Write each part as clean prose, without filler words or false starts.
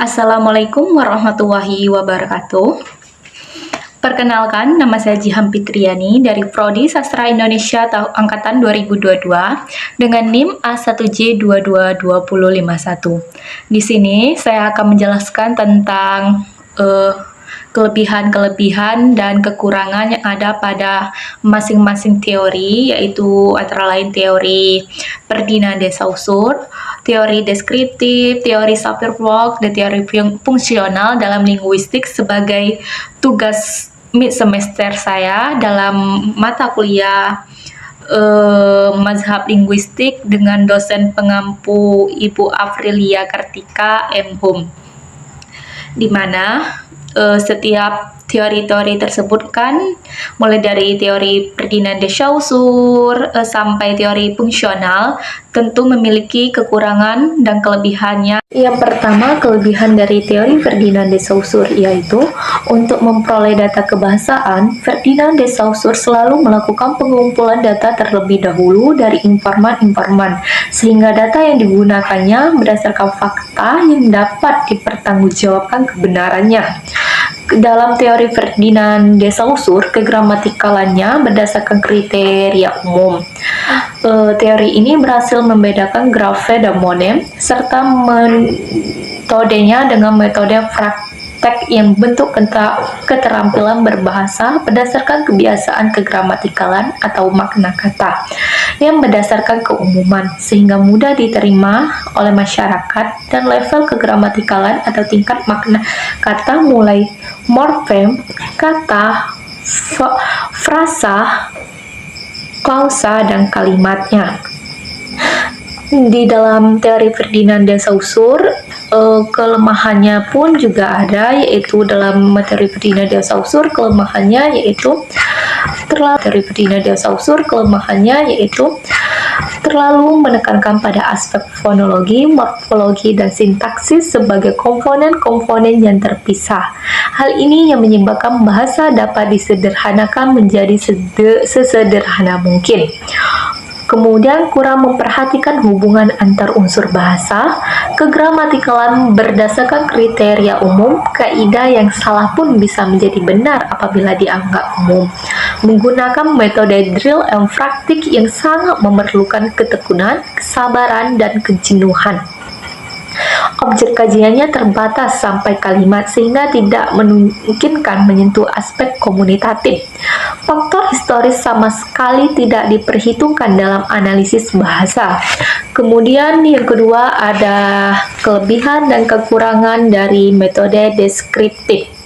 Assalamualaikum warahmatullahi wabarakatuh. Perkenalkan, nama saya Jihan Fitriani dari Prodi Sastra Indonesia angkatan 2022 dengan NIM A1J222051. Di sini saya akan menjelaskan tentang kelebihan-kelebihan dan kekurangan yang ada pada masing-masing teori, yaitu antara lain teori Ferdinand de Saussure, teori deskriptif, teori Sapir-Whorf, dan teori fungsional dalam linguistik sebagai tugas mid semester saya dalam mata kuliah mazhab linguistik dengan dosen pengampu Ibu Afrilia Kartika M. Hum, di mana setiap teori-teori tersebut kan mulai dari teori Ferdinand de Saussure sampai teori fungsional tentu memiliki kekurangan dan kelebihannya. Yang pertama, kelebihan dari teori Ferdinand de Saussure yaitu untuk memperoleh data kebahasaan, Ferdinand de Saussure selalu melakukan pengumpulan data terlebih dahulu dari informan-informan, sehingga data yang digunakannya berdasarkan fakta yang dapat dipertanggungjawabkan kebenarannya. Dalam teori Ferdinand de Saussure, kegramatikalannya berdasarkan kriteria umum. Teori ini berhasil membedakan grafe dan monem, serta metodenya dengan metode praktek yang bentuk keterampilan berbahasa berdasarkan kebiasaan kegramatikalan atau makna kata yang berdasarkan keumuman, sehingga mudah diterima oleh masyarakat, dan level kegramatikalan atau tingkat makna kata mulai morfem, kata, frasa, klausa, dan kalimatnya. Di dalam teori Ferdinand de Saussure, kelemahannya pun juga ada, yaitu dalam teori Ferdinand de Saussure kelemahannya yaitu terlalu menekankan pada aspek fonologi, morfologi, dan sintaksis sebagai komponen-komponen yang terpisah. Hal ini yang menyebabkan bahasa dapat disederhanakan menjadi sesederhana mungkin. Kemudian kurang memperhatikan hubungan antar unsur bahasa, kegramatikalan berdasarkan kriteria umum, kaidah yang salah pun bisa menjadi benar apabila dianggap umum. Menggunakan metode drill and praktik yang sangat memerlukan ketekunan, kesabaran, dan kejenuhan. Objek kajiannya terbatas sampai kalimat sehingga tidak memungkinkan menyentuh aspek komunitatif. Faktor historis sama sekali tidak diperhitungkan dalam analisis bahasa. Kemudian yang kedua ada kelebihan dan kekurangan dari metode deskriptif.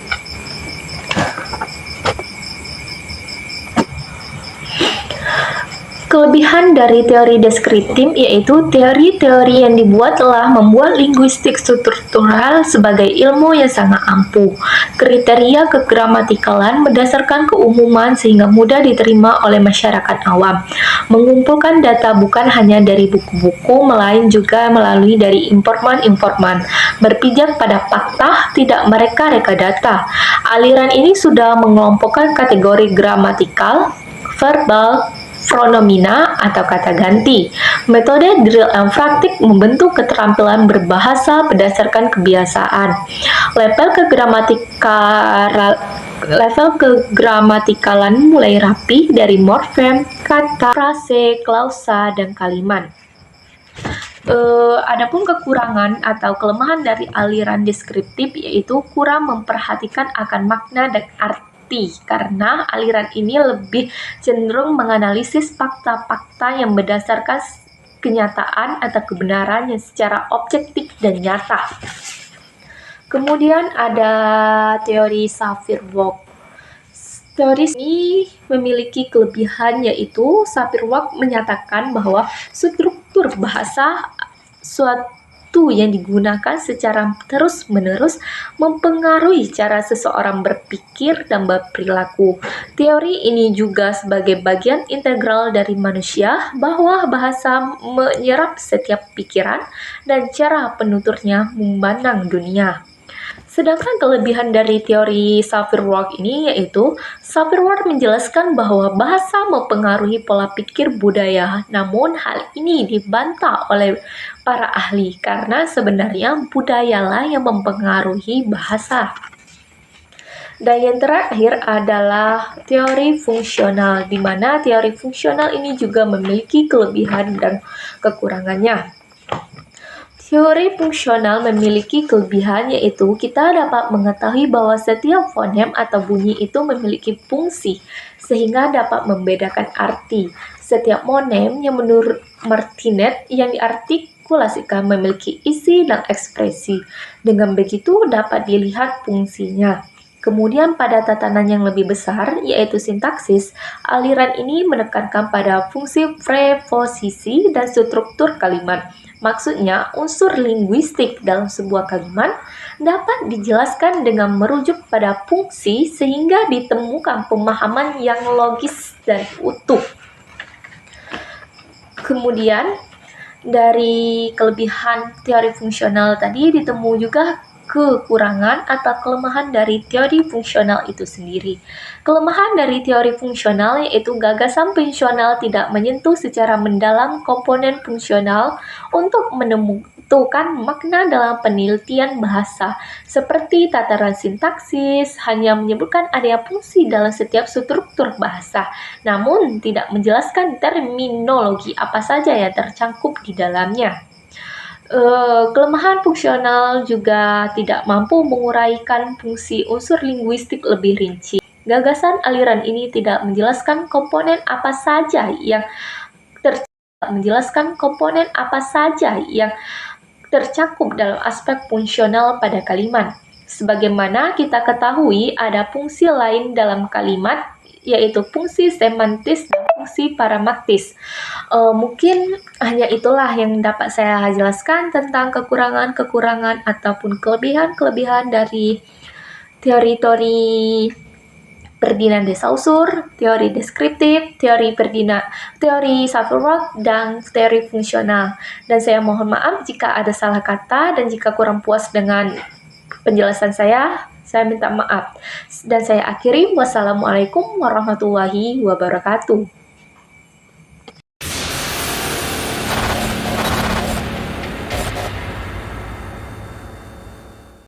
Kelebihan dari teori deskriptif yaitu teori-teori yang dibuat telah membuat linguistik struktural sebagai ilmu yang sangat ampuh. Kriteria kegramatikalan berdasarkan keumuman sehingga mudah diterima oleh masyarakat awam. Mengumpulkan data bukan hanya dari buku-buku, melainkan juga melalui dari informan-informan. Berpijak pada fakta, tidak mereka-reka data. Aliran ini sudah mengelompokkan kategori gramatikal, verbal, pronomina, atau kata ganti. Metode drill and praktik membentuk keterampilan berbahasa berdasarkan kebiasaan. Level kegramatikalan mulai rapi dari morfem, kata, frase, klausa, dan kalimat. Adapun kekurangan atau kelemahan dari aliran deskriptif yaitu kurang memperhatikan akan makna dan arti, karena aliran ini lebih cenderung menganalisis fakta-fakta yang berdasarkan kenyataan atau kebenaran yang secara objektif dan nyata. Kemudian ada teori Sapir-Whorf. Teori ini memiliki kelebihan yaitu Sapir-Whorf menyatakan bahwa struktur bahasa suatu yang digunakan secara terus-menerus mempengaruhi cara seseorang berpikir dan berperilaku. Teori ini juga sebagai bagian integral dari manusia, bahwa bahasa menyerap setiap pikiran dan cara penuturnya memandang dunia. Sedangkan kelebihan dari teori Sapir-Whorf ini yaitu Sapir-Whorf menjelaskan bahwa bahasa mempengaruhi pola pikir budaya. Namun hal ini dibantah oleh para ahli karena sebenarnya budayalah yang mempengaruhi bahasa. Dan yang terakhir adalah teori fungsional, di mana teori fungsional ini juga memiliki kelebihan dan kekurangannya. Teori fungsional memiliki kelebihan yaitu kita dapat mengetahui bahwa setiap fonem atau bunyi itu memiliki fungsi sehingga dapat membedakan arti. Setiap monem yang menurut Martinet yang diartikulasikan memiliki isi dan ekspresi. Dengan begitu dapat dilihat fungsinya. Kemudian pada tatanan yang lebih besar, yaitu sintaksis, aliran ini menekankan pada fungsi preposisi dan struktur kalimat. Maksudnya, unsur linguistik dalam sebuah kalimat dapat dijelaskan dengan merujuk pada fungsi sehingga ditemukan pemahaman yang logis dan utuh. Kemudian, dari kelebihan teori fungsional tadi ditemu juga kekurangan atau kelemahan dari teori fungsional itu sendiri. Kelemahan dari teori fungsional yaitu gagasan fungsional tidak menyentuh secara mendalam komponen fungsional untuk menentukan makna dalam penelitian bahasa, seperti tataran sintaksis hanya menyebutkan adanya fungsi dalam setiap struktur bahasa, namun tidak menjelaskan terminologi apa saja yang tercangkup di dalamnya. Kelemahan fungsional juga tidak mampu menguraikan fungsi unsur linguistik lebih rinci. Gagasan aliran ini tidak menjelaskan komponen apa saja yang tercakup dalam aspek fungsional pada kalimat. Sebagaimana kita ketahui ada fungsi lain dalam kalimat, yaitu fungsi semantis dan fungsi paramaktis. Mungkin hanya itulah yang dapat saya jelaskan tentang kekurangan-kekurangan ataupun kelebihan-kelebihan dari teori-teori Ferdinand de Saussure, teori deskriptif, teori Sapir-Whorf, dan teori fungsional. Dan saya mohon maaf jika ada salah kata dan jika kurang puas dengan penjelasan saya minta maaf. Dan saya akhiri, wassalamualaikum warahmatullahi wabarakatuh.